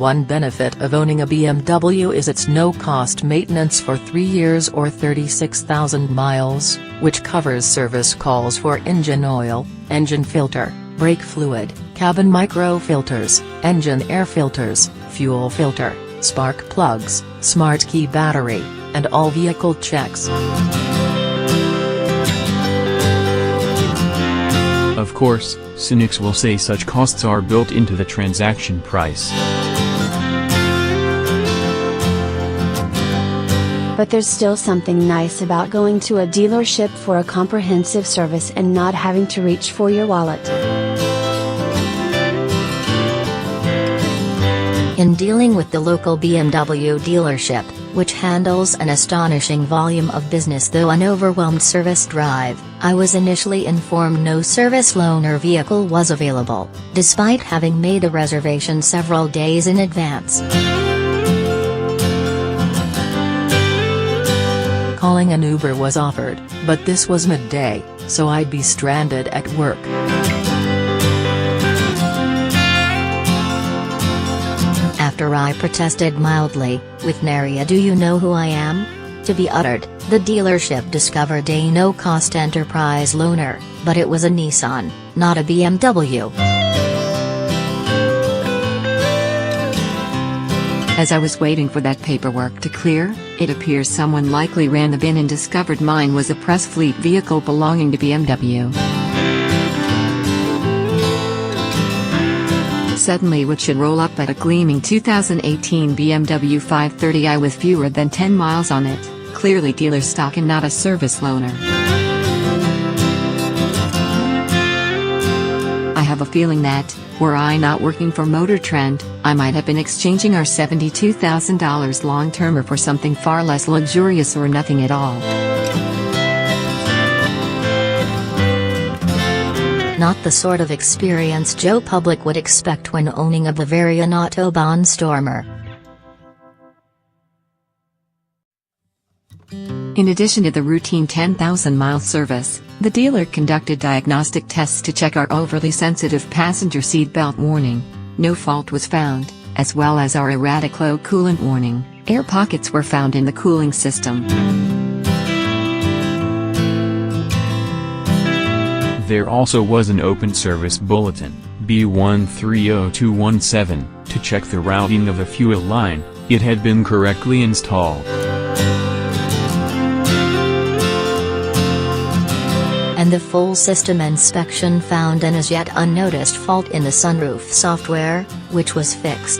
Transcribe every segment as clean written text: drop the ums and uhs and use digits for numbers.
One benefit of owning a BMW is its no-cost maintenance for 3 years or 36,000 miles, which covers service calls for engine oil, engine filter, brake fluid, cabin microfilters, engine air filters, fuel filter, spark plugs, smart key battery, and all vehicle checks. Of course, cynics will say such costs are built into the transaction price. But there's still something nice about going to a dealership for a comprehensive service and not having to reach for your wallet. In dealing with the local BMW dealership, which handles an astonishing volume of business through an overwhelmed service drive, I was initially informed no service loaner vehicle was available, despite having made a reservation several days in advance. Calling an Uber was offered, but this was midday, so I'd be stranded at work. After I protested mildly, with nary a "do you know who I am?" to be uttered, the dealership discovered a no-cost enterprise loaner, but it was a Nissan, not a BMW. As I was waiting for that paperwork to clear, it appears someone likely ran the bin and discovered mine was a press fleet vehicle belonging to BMW. Suddenly which should roll up at a gleaming 2018 BMW 530i with fewer than 10 miles on it, clearly dealer stock and not a service loaner. I have a feeling that, were I not working for Motor Trend, I might have been exchanging our $72,000 long-termer for something far less luxurious or nothing at all. Not the sort of experience Joe Public would expect when owning a Bavarian Autobahn Stormer. In addition to the routine 10,000-mile service, the dealer conducted diagnostic tests to check our overly sensitive passenger seat belt warning. No fault was found, as well as our erratic low coolant warning. Air pockets were found in the cooling system. There also was an open service bulletin, B130217, to check the routing of the fuel line. It had been correctly installed. And the full system inspection found an as yet unnoticed fault in the sunroof software, which was fixed.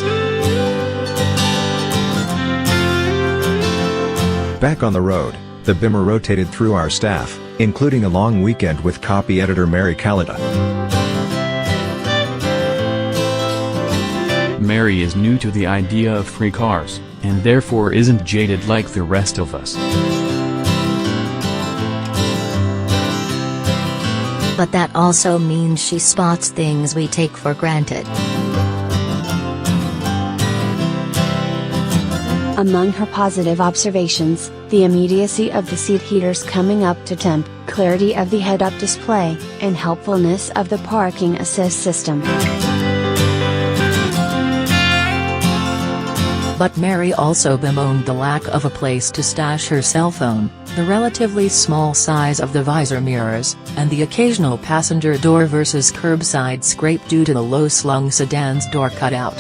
Back on the road, the Bmw'S rotated through our staff, including a long weekend with copy editor Mary Calida. Mary is new to the idea of free cars, and therefore isn't jaded like the rest of us. But that also means she spots things we take for granted. Among her positive observations, the immediacy of the seat heaters coming up to temp, clarity of the head-up display, and helpfulness of the parking assist system. But Mary also bemoaned the lack of a place to stash her cell phone, the relatively small size of the visor mirrors, and the occasional passenger door versus curbside scrape due to the low-slung sedan's door cutout.